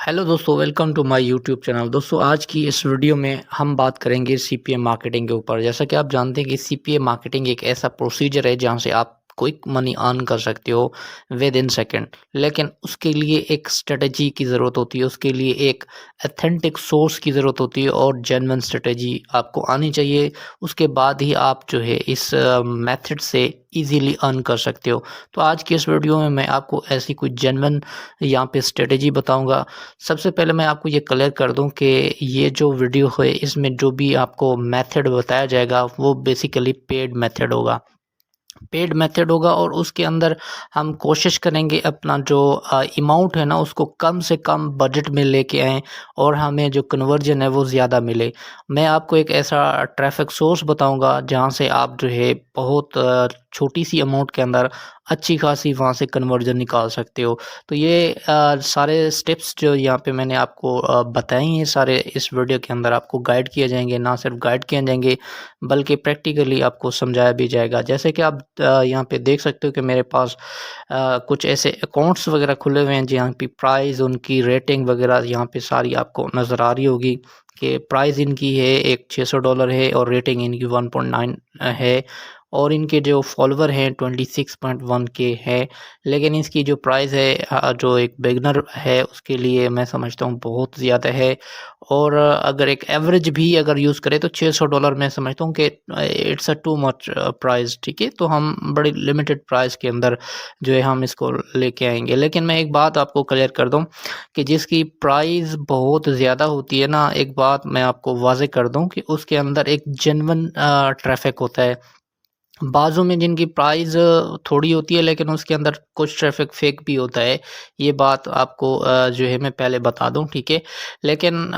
Hello दोस्तों, welcome to my YouTube channel. दोस्तों, आज की इस वीडियो में हम बात करेंगे सीपीए मार्केटिंग के ऊपर। जैसा कि आप जानते हैं कि सीपीए मार्केटिंग एक ऐसा प्रोसीजर है जहां से आप क्विक मनी अर्न कर सकते हो विद इन सेकंड। लेकिन उसके लिए एक स्ट्रेटजी की ज़रूरत होती है, उसके लिए एक ऑथेंटिक सोर्स की ज़रूरत होती है और जेन्युइन स्ट्रेटजी आपको आनी चाहिए। उसके बाद ही आप जो है इस मेथड से इजीली अर्न कर सकते हो। तो आज की इस वीडियो में मैं आपको ऐसी कोई जेन्युइन यहाँ पे स्ट्रेटजी बताऊंगा। सबसे पहले मैं आपको ये क्लियर कर दूं कि ये जो वीडियो है इसमें जो भी आपको मेथड बताया जाएगा वो बेसिकली पेड मेथड होगा और उसके अंदर हम कोशिश करेंगे अपना जो अमाउंट है ना उसको कम से कम बजट में लेके आएँ और हमें जो कन्वर्जन है वो ज़्यादा मिले। मैं आपको एक ऐसा ट्रैफिक सोर्स बताऊंगा जहां से आप जो है बहुत छोटी सी अमाउंट के अंदर अच्छी खासी वहां से कन्वर्जन निकाल सकते हो। तो ये सारे स्टेप्स जो यहाँ पे मैंने आपको बताए हैं, सारे इस वीडियो के अंदर आपको गाइड किए जाएंगे। ना सिर्फ गाइड किए जाएंगे बल्कि प्रैक्टिकली आपको समझाया भी जाएगा। जैसे कि आप यहाँ पे देख सकते हो कि मेरे पास कुछ ऐसे अकाउंट्स वगैरह खुले हुए हैं जहाँ पे प्राइस, उनकी रेटिंग वगैरह यहाँ पे सारी आपको नज़र आ रही होगी कि प्राइस इनकी है एक $600 है और रेटिंग इनकी 1.9 है और इनके जो फॉलोवर हैं 26.1 के है। लेकिन इसकी जो प्राइस है जो एक बिगनर है उसके लिए मैं समझता हूँ बहुत ज़्यादा है। और अगर एक एवरेज भी अगर यूज़ करें तो $600 मैं समझता हूँ कि it's a too much price. ठीक है, तो हम बड़ी लिमिटेड प्राइस के अंदर जो है हम इसको लेके आएंगे। लेकिन मैं एक बात आपको क्लियर कर दूं कि जिसकी प्राइस बहुत ज़्यादा होती है ना, एक बात मैं आपको वाज़ेह कर दूं कि उसके अंदर एक जेन्युइन ट्रैफिक होता है। बाज़ू में जिनकी प्राइस थोड़ी होती है लेकिन उसके अंदर कुछ ट्रैफिक फेक भी होता है। ये बात आपको जो है मैं पहले बता दूं, ठीक है। लेकिन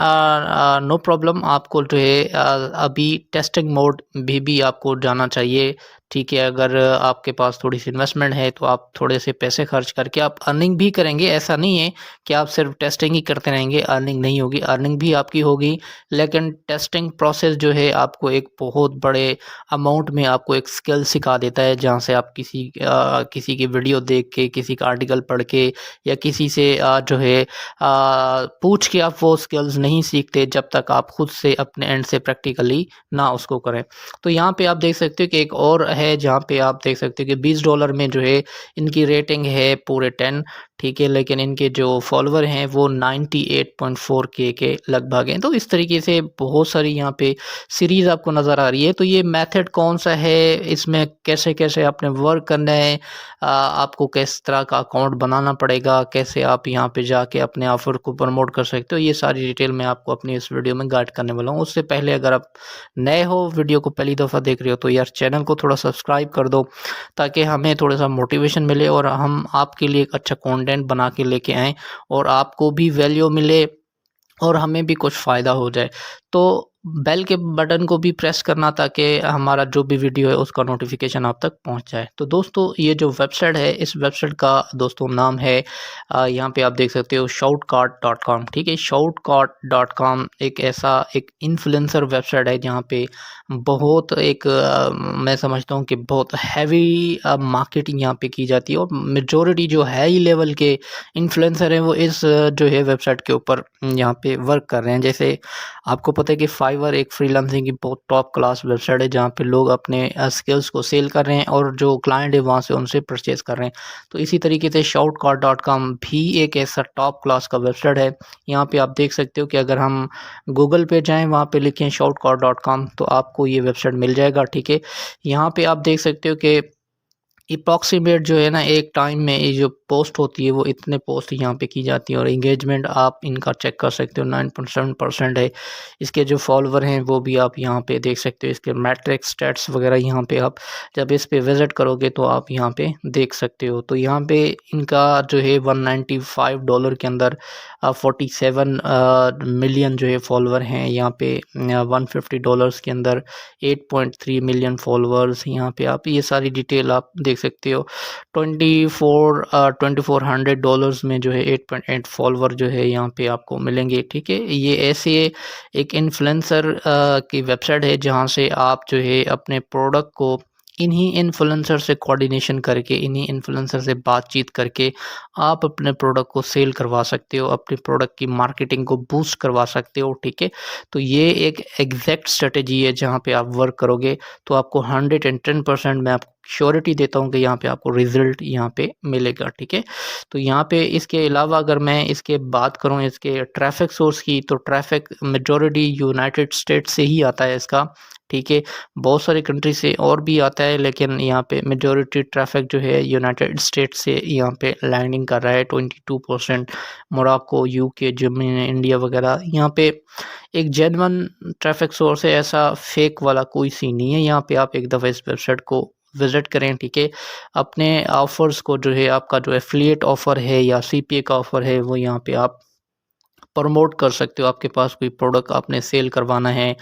नो प्रॉब्लम, आपको जो है अभी टेस्टिंग मोड भी आपको जाना चाहिए। ठीक है, अगर आपके पास थोड़ी सी इन्वेस्टमेंट है तो आप थोड़े से पैसे खर्च करके आप अर्निंग भी करेंगे। ऐसा नहीं है कि आप सिर्फ टेस्टिंग ही करते रहेंगे, अर्निंग नहीं होगी। अर्निंग भी आपकी होगी, लेकिन टेस्टिंग प्रोसेस जो है आपको एक बहुत बड़े अमाउंट में आपको एक स्किल सिखा देता है जहाँ से आप किसी की वीडियो देख के, किसी का आर्टिकल पढ़ के या किसी से जो है पूछ के आप वो स्किल्स नहीं सीखते जब तक आप खुद से अपने एंड से प्रैक्टिकली ना उसको करें। तो यहाँ पे आप देख सकते हो कि एक और है जहाँ पे आप देख सकते हो कि $20 में जो है इनकी रेटिंग है पूरे 10। ठीक है, लेकिन इनके जो फॉलोवर हैं वो 98.4 के लगभग हैं। तो इस तरीके से बहुत सारी यहाँ पे सीरीज़ आपको नज़र आ रही है। तो ये मेथड कौन सा है, इसमें कैसे कैसे आपने वर्क करना है, आपको किस तरह का अकाउंट बनाना पड़ेगा, कैसे आप यहाँ पे जाके अपने ऑफ़र को प्रमोट कर सकते हो, ये सारी डिटेल मैं आपको अपनी इस वीडियो में गाइड करने वाला हूँ। उससे पहले अगर आप नए हो, वीडियो को पहली दफ़ा देख रहे हो, तो यार चैनल को थोड़ा सब्सक्राइब कर दो ताकि हमें थोड़ा सा मोटिवेशन मिले और हम आपके लिए एक अच्छा कंटेंट बना के लेके आएँ और आपको भी वैल्यू मिले और हमें भी कुछ फ़ायदा हो जाए। तो बेल के बटन को भी प्रेस करना ताकि हमारा जो भी वीडियो है उसका नोटिफिकेशन आप तक पहुंच जाए। तो दोस्तों, ये जो वेबसाइट है इस वेबसाइट का दोस्तों नाम है यहाँ पे आप देख सकते हो shoutcart.com। ठीक है, shoutcart.com एक ऐसा एक इन्फ्लुएंसर वेबसाइट है जहाँ पे बहुत एक मैं समझता हूँ कि बहुत हैवी मार्केटिंग यहाँ पे की जाती है और मेजॉरिटी जो हाई लेवल के इन्फ्लुएंसर हैं वो इस जो है वेबसाइट के ऊपर यहाँ पे वर्क कर रहे हैं। जैसे आपको पता है कि फाइवर एक फ्रीलांसिंग की बहुत टॉप क्लास वेबसाइट है जहाँ पे लोग अपने स्किल्स को सेल कर रहे हैं और जो क्लाइंट है वहाँ से उनसे परचेज कर रहे हैं। तो इसी तरीके से shoutcart.com भी एक ऐसा टॉप क्लास का वेबसाइट है। यहाँ पे आप देख सकते हो कि अगर हम गूगल पे जाएं, वहाँ पे लिखें shoutcart.com तो आपको ये वेबसाइट मिल जाएगा। ठीक है, यहाँ पे आप देख सकते हो कि अप्रॉक्सीमेट जो है ना एक टाइम में ये जो पोस्ट होती है वो इतने पोस्ट यहाँ पे की जाती है और इंगेजमेंट आप इनका चेक कर सकते हो 9.7% है। इसके जो फॉलोवर हैं वो भी आप यहाँ पे देख सकते हो। इसके मैट्रिक्स स्टैट्स वगैरह यहाँ पे आप जब इस पे विज़िट करोगे तो आप यहाँ पे देख सकते हो। तो यहाँ पे इनका जो है $195 के अंदर 47 मिलियन जो है फॉलोवर हैं। यहाँ पे $150 के अंदर 8.3 मिलियन फॉलोअर्स। यहाँ पे आप ये सारी डिटेल आप देख सकते हो। 2400 डॉलर्स में जो है 8.8 फॉलोवर जो है यहाँ पे आपको मिलेंगे। ठीक है, ये ऐसे एक इन्फ्लुएंसर की वेबसाइट है जहाँ से आप जो है अपने प्रोडक्ट को इन्हीं इन्फ्लुएंसर से कोऑर्डिनेशन करके, इन्हीं इन्फ्लुएंसर से बातचीत करके आप अपने प्रोडक्ट को सेल करवा सकते हो, अपने प्रोडक्ट की मार्केटिंग को बूस्ट करवा सकते हो, ठीक है। तो ये एक एग्जैक्ट स्ट्रेटेजी है जहाँ पे आप वर्क करोगे तो आपको 110% मैं आपको श्योरिटी देता हूँ कि यहाँ पे आपको रिजल्ट यहाँ पे मिलेगा, ठीक है। तो यहाँ पे इसके अलावा अगर मैं इसके बात करूँ इसके ट्रैफिक सोर्स की, तो ट्रैफिक मेजॉरिटी यूनाइटेड स्टेट्स से ही आता है इसका, ठीक है। बहुत सारी कंट्री से और भी आता है, लेकिन यहाँ पे मेजॉरिटी ट्रैफिक जो है यूनाइटेड स्टेट्स से यहाँ पे लैंडिंग कर रहा है। 22% मोरक्को, यूके, जर्मनी, इंडिया वगैरह यहाँ पे एक जेन्युइन ट्रैफिक सोर्स है, ऐसा फेक वाला कोई सीन नहीं है। यहाँ पे आप एक दफ़ा इस वेबसाइट को विज़िट करें, ठीक है। अपने ऑफ़र्स को जो है, आपका जो एफ़िलिएट ऑफ़र है या सीपीए का ऑफ़र है, वो यहाँ पे आप प्रमोट कर सकते हो। आपके पास कोई प्रोडक्ट आपने सेल करवाना है,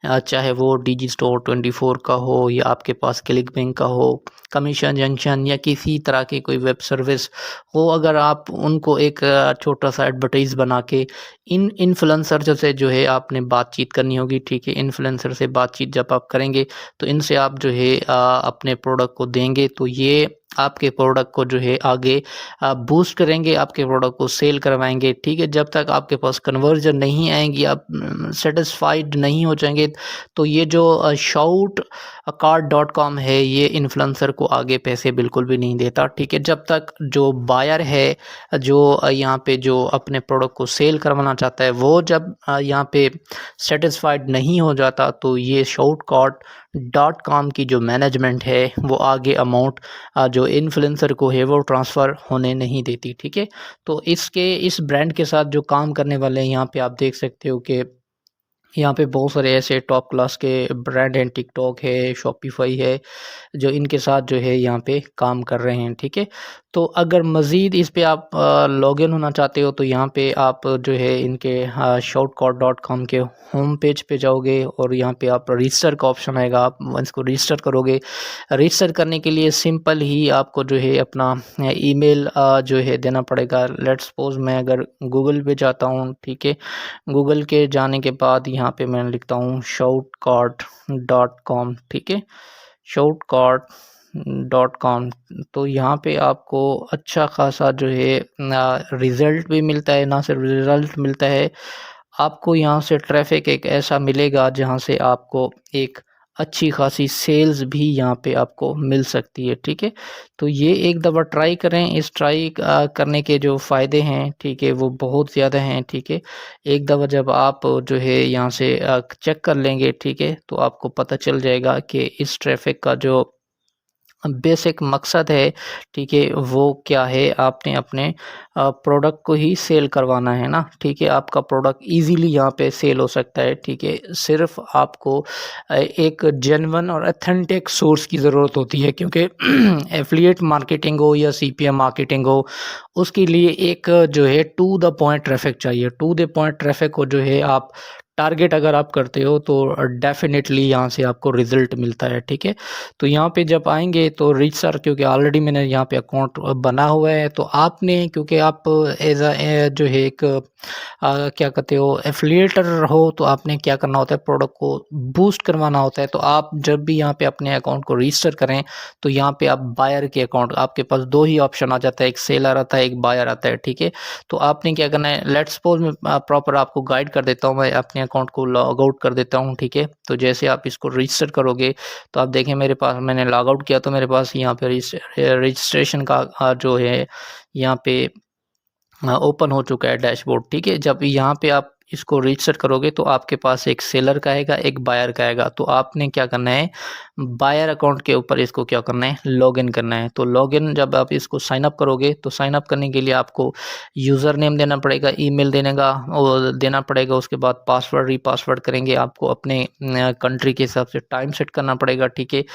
चाहे वो डिजी स्टोर 24 का हो या आपके पास क्लिक बैंक का हो, कमीशन जंक्शन या किसी तरह की कोई वेब सर्विस हो, अगर आप उनको एक छोटा सा एडवर्टाइज बना के इन इन्फ्लुएंसर से जो है आपने बातचीत करनी होगी, ठीक है। इन्फ्लुएंसर से बातचीत जब आप करेंगे तो इनसे आप जो है अपने प्रोडक्ट को देंगे, तो ये आपके प्रोडक्ट को जो है आगे बूस्ट करेंगे, आपके प्रोडक्ट को सेल करवाएंगे, ठीक है। जब तक आपके पास कन्वर्जन नहीं आएंगी, आप सेटिस्फाइड नहीं हो जाएंगे, तो ये जो shoutcart.com है, ये इन्फ्लुएंसर को आगे पैसे बिल्कुल भी नहीं देता, ठीक है। जब तक जो बायर है, जो यहाँ पे जो अपने प्रोडक्ट को सेल करवाना चाहता है, वो जब यहाँ पे सेटिस्फाइड नहीं हो जाता, तो ये shoutcart.com की जो मैनेजमेंट है वो आगे अमाउंट जो इन्फ्लुएंसर को है वो ट्रांसफ़र होने नहीं देती, ठीक है। तो इस ब्रांड के साथ जो काम करने वाले हैं, यहाँ पे आप देख सकते हो कि यहाँ पे बहुत सारे ऐसे टॉप क्लास के ब्रांड हैं, टिकटॉक है, शॉपिफाई है, जो इनके साथ जो है यहाँ पे काम कर रहे हैं, ठीक है। तो अगर मज़ीद इस पे आप लॉगिन होना चाहते हो, तो यहाँ पे आप जो है इनके shoutcart.com के होम पेज पे जाओगे और यहाँ पे आप रजिस्टर का ऑप्शन आएगा, आप इसको रजिस्टर करोगे। रजिस्टर करने के लिए सिंपल ही आपको जो है अपना ईमेल जो है देना पड़ेगा। लेट्स सपोज मैं अगर गूगल पे जाता हूँ, ठीक है। गूगल के जाने के बाद यहाँ पे मैं लिखता हूँ shoutcart.com, ठीक है, shoutcart.com। तो यहाँ पे आपको अच्छा खासा जो है रिज़ल्ट भी मिलता है, ना सिर्फ रिज़ल्ट मिलता है, आपको यहाँ से ट्रैफिक एक ऐसा मिलेगा जहाँ से आपको एक अच्छी खासी सेल्स भी यहाँ पे आपको मिल सकती है, ठीक है। तो ये एक दफ़ा ट्राई करें। इस ट्राई करने के जो फ़ायदे हैं, ठीक है, वो बहुत ज़्यादा हैं, ठीक है। एक दफ़ा जब आप जो है यहाँ से चेक कर लेंगे, ठीक है, तो आपको पता चल जाएगा कि इस ट्रैफिक का जो बेसिक मकसद है, ठीक है, वो क्या है। आपने अपने प्रोडक्ट को ही सेल करवाना है ना, ठीक है। आपका प्रोडक्ट इजीली यहाँ पे सेल हो सकता है, ठीक है। सिर्फ आपको एक जेन्युइन और ऑथेंटिक सोर्स की ज़रूरत होती है, क्योंकि एफिलिएट मार्केटिंग हो या सीपीएम मार्केटिंग हो, उसके लिए एक जो है टू द पॉइंट ट्रैफिक चाहिए। टू द पॉइंट ट्रैफिक को जो है आप टारगेट अगर आप करते हो, तो डेफ़िनेटली यहाँ से आपको रिज़ल्ट मिलता है, ठीक है। तो यहाँ पे जब आएँगे तो रजिस्टर, क्योंकि ऑलरेडी मैंने यहाँ पे अकाउंट बना हुआ है, तो आपने, क्योंकि आप एज़ जो है एक क्या कहते हो एफ़िलिएटर हो, तो आपने क्या करना होता है, प्रोडक्ट को बूस्ट करवाना होता है। तो आप जब भी यहाँ पे अपने अकाउंट को रजिस्टर करें, तो यहाँ पे आप बायर के अकाउंट, आपके पास 2 ही ऑप्शन आ जाता है, एक सेलर आता है, एक बायर आता है, ठीक है। तो आपने क्या करना है, लेट्स सपोज़ मैं प्रॉपर आपको गाइड कर देता हूँ, मैं अपने अकाउंट को लॉग आउट कर देता हूँ, ठीक है। तो जैसे आप इसको रजिस्टर करोगे, तो आप देखें मेरे पास, मैंने लॉग आउट किया तो मेरे पास यहाँ पे रजिस्ट्रेशन का जो है यहाँ पे ओपन हो चुका है डैशबोर्ड, ठीक है। जब यहाँ पे आप इसको रजिस्टर करोगे, तो आपके पास एक सेलर का आएगा, एक बायर का आएगा। तो आपने क्या करना है, बायर अकाउंट के ऊपर इसको क्या करना है, लॉगिन करना है। तो लॉगिन जब आप इसको साइन अप करोगे, तो साइन अप करने के लिए आपको यूज़र नेम देना पड़ेगा, ईमेल देना पड़ेगा। उसके बाद पासवर्ड, रीपासवर्ड करेंगे, आपको अपने कंट्री के हिसाब से टाइम सेट करना पड़ेगा, ठीक है।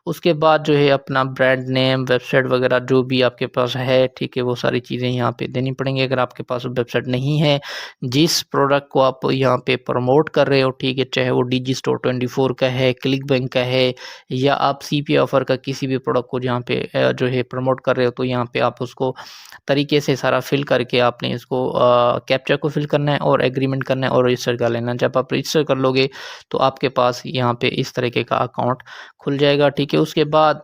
उसके बाद जो है अपना ब्रांड नेम, वेबसाइट वगैरह जो भी आपके पास है, ठीक है, वो सारी चीज़ें यहाँ पे देनी पड़ेंगी। अगर आपके पास वेबसाइट नहीं है, जिस प्रोडक्ट प्रोडक्ट को आप यहाँ पे प्रमोट कर रहे हो, ठीक है, चाहे वो डिजी स्टोर 24 का है, क्लिक बैंक का है, या आप सीपी ऑफर का किसी भी प्रोडक्ट को जहाँ पे जो है प्रमोट कर रहे हो, तो यहाँ पे आप उसको तरीके से सारा फिल करके आपने इसको कैप्चा को फिल करना है और एग्रीमेंट करना है और रजिस्टर कर लेना है। जब आप रजिस्टर कर लोगे तो आपके पास यहाँ पे इस तरीके का अकाउंट खुल जाएगा, ठीक है। उसके बाद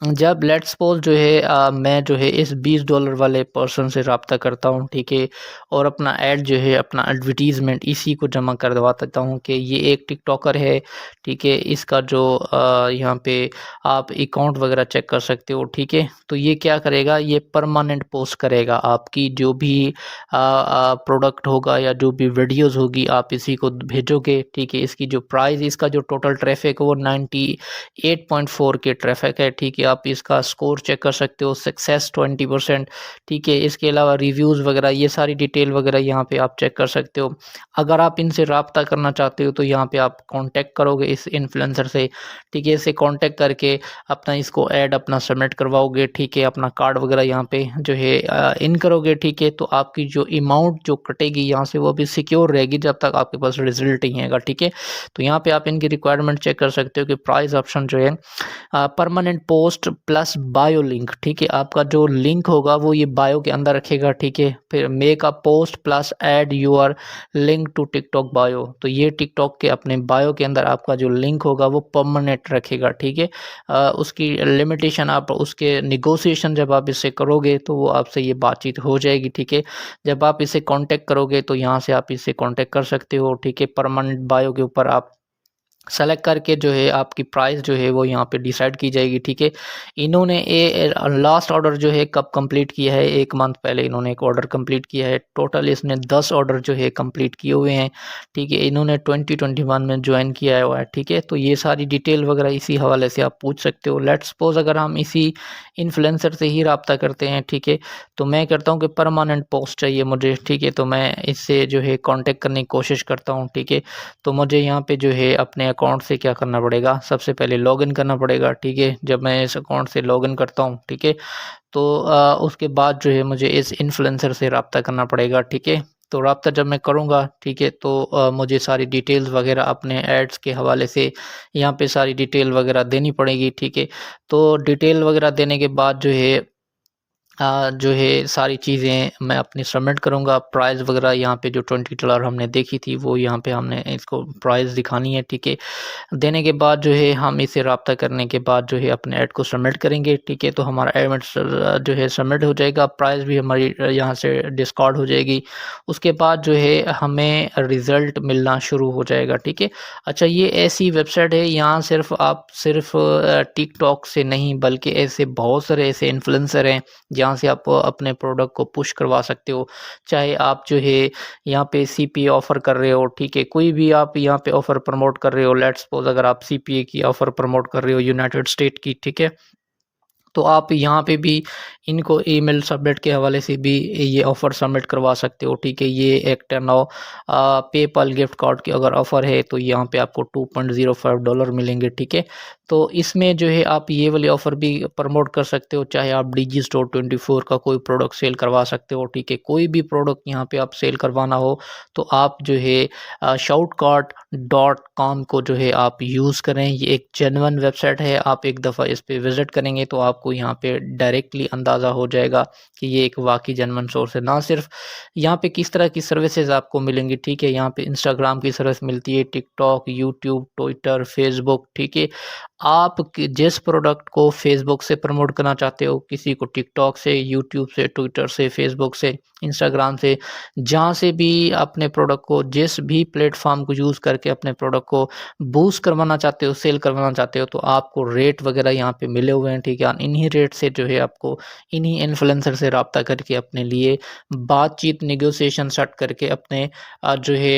जब लेट्स सपोज जो है मैं जो है इस $20 वाले पर्सन से रब्ता करता हूँ, ठीक है, और अपना ऐड जो है, अपना एडवर्टीज़मेंट इसी को जमा करवा देता हूँ कि ये एक टिकटॉकर है, ठीक है, इसका जो यहाँ पे आप अकाउंट वगैरह चेक कर सकते हो, ठीक है। तो ये क्या करेगा, ये परमानेंट पोस्ट करेगा आपकी जो भी प्रोडक्ट होगा या जो भी वीडियोज़ होगी, आप इसी को भेजोगे, ठीक है। इसकी जो प्राइस, इसका जो टोटल ट्रैफिक है वो 98.4 के ट्रैफिक है, ठीक है। आप इसका स्कोर चेक कर सकते हो, सक्सेस 20%, ठीक है। इसके अलावा रिव्यूज़ वगैरह, ये सारी डिटेल वगैरह यहाँ पे आप चेक कर सकते हो। अगर आप इनसे रब्ता करना चाहते हो तो यहाँ पे आप कांटेक्ट करोगे इस इन्फ्लुएंसर से, ठीक है। इसे कांटेक्ट करके अपना इसको ऐड अपना सबमिट करवाओगे, ठीक है। अपना कार्ड वगैरह यहाँ पे जो है इन करोगे, ठीक है। तो आपकी जो अमाउंट जो कटेगी यहाँ से वो भी सिक्योर रहेगी जब तक आपके पास रिजल्ट नहीं आएगा, ठीक है। तो यहाँ पे आप इनकी रिक्वायरमेंट चेक कर सकते हो कि प्राइस ऑप्शन जो है permanent post plus bio link, ठीक है। आपका जो लिंक होगा वो ये बायो के अंदर रखेगा, ठीक है। फिर make a post plus add your link to TikTok bio, तो ये टिकटॉक के अपने बायो के अंदर आपका जो लिंक होगा वो परमानेंट रखेगा, ठीक है। उसकी लिमिटेशन आप उसके निगोशिएशन जब आप इससे करोगे तो वो आपसे ये बातचीत हो जाएगी, ठीक है। जब आप इसे कांटेक्ट करोगे तो यहाँ से आप इसे कांटेक्ट कर सकते हो, ठीक है। परमानेंट बायो के ऊपर आप सेलेक्ट करके जो है आपकी प्राइस जो है वो यहाँ पे डिसाइड की जाएगी, ठीक है। इन्होंने लास्ट ऑर्डर जो है कब कंप्लीट किया है, 1 मंथ पहले इन्होंने एक ऑर्डर कंप्लीट किया है। टोटल इसने 10 ऑर्डर जो है कंप्लीट किए हुए हैं, ठीक है। इन्होंने 2021 में ज्वाइन किया हुआ है, ठीक है। तो ये सारी डिटेल वगैरह इसी हवाले से आप पूछ सकते हो। लेट्स सपोज अगर हम इसी इन्फ्लुएंसर से ही रब्ता करते हैं, ठीक है, तो मैं करता हूँ कि परमानेंट पोस्ट चाहिए मुझे, ठीक है। तो मैं इससे जो है कॉन्टेक्ट करने की कोशिश करता हूँ, ठीक है। तो मुझे यहाँ पे जो है अपने अकाउंट से क्या करना पड़ेगा, सबसे पहले लॉगिन करना पड़ेगा, ठीक है। जब मैं इस अकाउंट से लॉगिन करता हूँ, ठीक है, तो उसके बाद जो है मुझे इस इन्फ्लुएंसर से रब्ता करना पड़ेगा, ठीक है। तो रब्ता जब मैं करूँगा, ठीक है, तो मुझे सारी डिटेल्स वगैरह अपने एड्स के हवाले से यहाँ पे सारी डिटेल वगैरह देनी पड़ेगी, ठीक है। तो डिटेल वगैरह देने के बाद जो है सारी चीज़ें मैं अपनी सबमिट करूँगा। प्राइस वगैरह यहाँ पे जो $20 हमने देखी थी वो यहाँ पे हमने इसको प्राइस दिखानी है, ठीक है। देने के बाद जो है हम इसे रब्ता करने के बाद जो है अपने ऐड को सबमिट करेंगे, ठीक है। तो हमारा ऐड जो है सबमिट हो जाएगा, प्राइस भी हमारी यहाँ से डिस्कार्ड हो जाएगी। उसके बाद जो है हमें रिज़ल्ट मिलना शुरू हो जाएगा, ठीक है। अच्छा, ये ऐसी वेबसाइट है, यहाँ आप सिर्फ टिकटॉक से नहीं बल्कि ऐसे बहुत सारे ऐसे इन्फ्लुएंसर हैं जहाँ से आप अपने प्रोडक्ट को पुश करवा सकते हो। चाहे आप जो है यहाँ पे सीपीए ऑफ़र कर रहे हो, ठीक है, कोई भी आप यहाँ पे ऑफ़र प्रमोट कर रहे हो। लेट्स सपोज़ अगर आप सीपीए की ऑफ़र प्रमोट कर रहे हो यूनाइटेड स्टेट की, ठीक है, तो आप यहाँ पे भी इनको ईमेल सबमिट के हवाले से भी ये ऑफ़र सबमिट करवा सकते हो, ठीक है। ये एक 10 पेपल गिफ्ट कार्ड की अगर ऑफ़र है तो यहाँ पे आपको $2.05 मिलेंगे, ठीक है। तो इसमें जो है आप ये वाली ऑफ़र भी प्रमोट कर सकते हो, चाहे आप डिजी स्टोर 24 का कोई प्रोडक्ट सेल करवा सकते हो, ठीक है। कोई भी प्रोडक्ट यहाँ पे आप सेल करवाना हो तो आप जो है shoutcart.com को जो है आप यूज़ करें। ये एक जेन्युइन वेबसाइट है, आप एक दफ़ा इस पे विज़िट करेंगे तो आपको यहाँ पे डायरेक्टली अंदाज़ा हो जाएगा कि ये एक वाक़ई जेन्युइन सोर्स है। ना सिर्फ यहाँ पे किस तरह की सर्विसेज आपको मिलेंगी, ठीक है, यहाँ पे इंस्टाग्राम की सर्विस मिलती है, टिकटॉक, यूट्यूब, ट्विटर, फेसबुक, ठीक है। आप जिस प्रोडक्ट को फेसबुक से प्रमोट करना चाहते हो, किसी को टिकटॉक से, यूट्यूब से, ट्विटर से, फेसबुक से, इंस्टाग्राम से, जहाँ से भी अपने प्रोडक्ट को, जिस भी प्लेटफॉर्म को यूज़ करके अपने प्रोडक्ट को बूस्ट करवाना चाहते हो, सेल करवाना चाहते हो, तो आपको रेट वगैरह यहाँ पे मिले हुए हैं, ठीक है। इन्हीं रेट से जो है आपको इन्हीं इन्फ्लुएंसर से रब्ता करके अपने लिए बातचीत, नेगोशिएशन सेट करके अपने जो है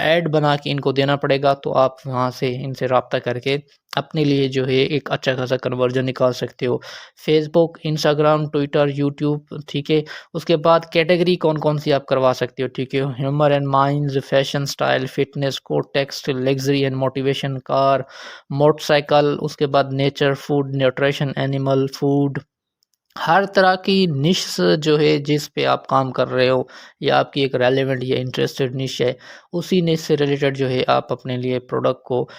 ऐड बना के इनको देना पड़ेगा। तो आप वहाँ से इनसे रब्ता करके अपने लिए जो है एक अच्छा खासा कन्वर्जन निकाल सकते हो। फेसबुक, इंस्टाग्राम, ट्विटर, यूट्यूब, ठीक है। उसके बाद कैटेगरी कौन-कौन सी आप करवा सकते हो, ठीक है। Humour and minds, fashion, style, fitness, code, text, luxury and motivation, car, motorcycle, उसके बाद nature, food, nutrition, animal, food, हर तरह की निश जो है जिस पे आप काम कर रहे हो या आपकी एक रेलेवेंट या इंटरेस्टेड निश है, उसी निश से रिलेटेड जो है आप अपने लिए प्रोडक्ट को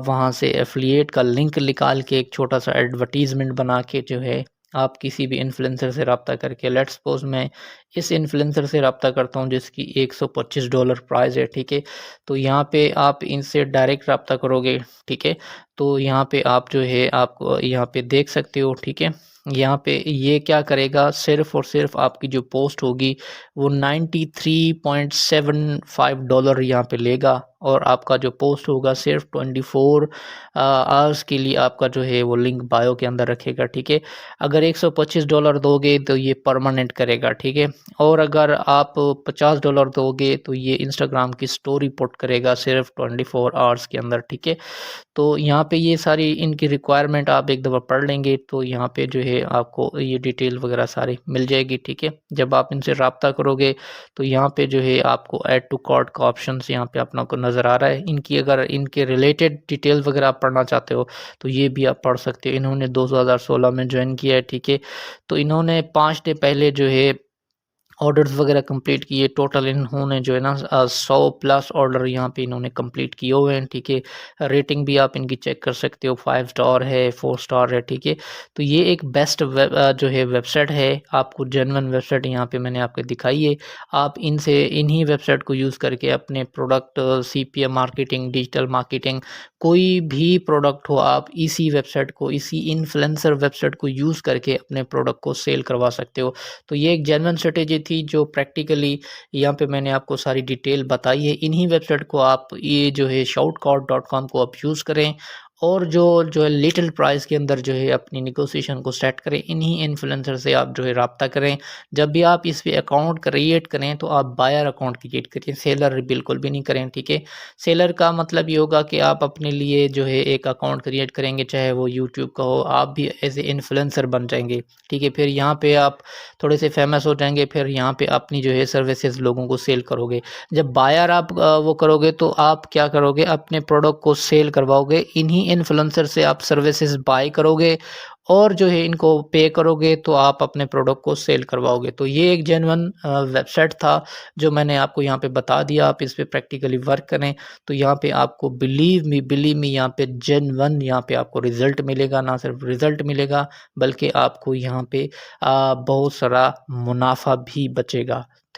वहाँ से एफ़िलिएट का लिंक निकाल के एक छोटा-सा एडवर्टाइज़मेंट बना के जो है आप किसी भी इन्फ्लुएंसर से राब्ता करके, लेट्स सपोज़ मैं इस इन्फ्लुएंसर से राब्ता करता हूँ जिसकी $125 प्राइस है, ठीक है? तो यहाँ पे आप इनसे डायरेक्ट राब्ता करोगे, ठीक है? तो यहाँ पे आप जो है आप यहाँ पे देख सकते हो, ठीक है? यहाँ पे ये क्या करेगा, सिर्फ़ और सिर्फ़ आपकी जो पोस्ट होगी वो $93.75 यहाँ पे लेगा और आपका जो पोस्ट होगा सिर्फ़ 24 आवर्स के लिए आपका जो है वो लिंक बायो के अंदर रखेगा, ठीक है? अगर $125 दोगे तो ये परमानेंट करेगा, ठीक है? और अगर आप $50 दोगे तो ये इंस्टाग्राम की स्टोरी पुट करेगा सिर्फ़ 24 आवर्स के अंदर, ठीक है? तो यहाँ पे ये सारी इनकी रिक्वायरमेंट आप एक दफ़ा पढ़ लेंगे तो यहाँ पे जो है आपको ये डिटेल वगैरह सारी मिल जाएगी, ठीक है? जब आप इनसे राब्ता करोगे तो यहाँ पे जो है आपको ऐड टू कार्ट का ऑप्शंस यहाँ पे अपना को नज़र आ रहा है। इनकी अगर इनके रिलेटेड डिटेल वगैरह आप पढ़ना चाहते हो तो ये भी आप पढ़ सकते हो। इन्होंने 2016 में जॉइन किया है, ठीक है? तो इन्होंने 5 डे पहले जो है ऑर्डर्स वगैरह कंप्लीट किए। टोटल इन्होंने जो है ना 100 प्लस ऑर्डर यहाँ पे इन्होंने कंप्लीट किए हुए हैं, ठीक है? रेटिंग भी आप इनकी चेक कर सकते हो, 5 स्टार है, 4 स्टार है, ठीक है? तो ये एक बेस्ट जो है वेबसाइट है, आपको जेन्युइन वेबसाइट यहाँ पे मैंने आपको दिखाई है। आप इनसे इन्हीं वेबसाइट को यूज़ करके अपने product CPM marketing, digital marketing कोई भी प्रोडक्ट हो आप इसी वेबसाइट को, इसी इन्फ्लुएंसर वेबसाइट को यूज़ करके अपने प्रोडक्ट को सेल करवा सकते हो। तो ये एक जेन्युइन स्ट्रैटेजी थी जो प्रैक्टिकली यहाँ पे मैंने आपको सारी डिटेल बताई है। इन्हीं वेबसाइट को आप ये जो है shoutcard.com को आप यूज़ करें और जो है लिटिल प्राइस के अंदर जो है अपनी नेगोशिएशन को सेट करें। इन्हीं इन्फ्लुएंसर से आप जो है राब्ता करें। जब भी आप इस पे अकाउंट क्रिएट करें तो आप बायर अकाउंट क्रिएट करें, सेलर बिल्कुल भी नहीं करें, ठीक है? सेलर का मतलब ये होगा कि आप अपने लिए जो है एक अकाउंट क्रिएट करेंगे, चाहे वो यूट्यूब का हो, आप भी एज़ ए इन्फ्लुएंसर बन जाएँगे, ठीक है? फिर यहाँ पे आप थोड़े से फेमस हो जाएँगे, फिर यहाँ पे अपनी जो है सर्विसेज़ लोगों को सेल करोगे। जब बायर आप वो करोगे तो आप क्या करोगे, अपने प्रोडक्ट को सेल करवाओगे, इन्हीं इन्फ्लुएंसर से आप सर्विसेज़ बाय करोगे और जो है इनको पे करोगे तो आप अपने प्रोडक्ट को सेल करवाओगे। तो ये एक जेन्युइन वेबसाइट था जो मैंने आपको यहाँ पे बता दिया, आप इस पे प्रैक्टिकली वर्क करें तो यहाँ पे आपको बिलीव मी यहाँ पे जेन्युइन यहाँ पे आपको रिज़ल्ट मिलेगा, ना सिर्फ रिज़ल्ट मिलेगा बल्कि आपको यहाँ पे बहुत सारा मुनाफ़ा भी बचेगा।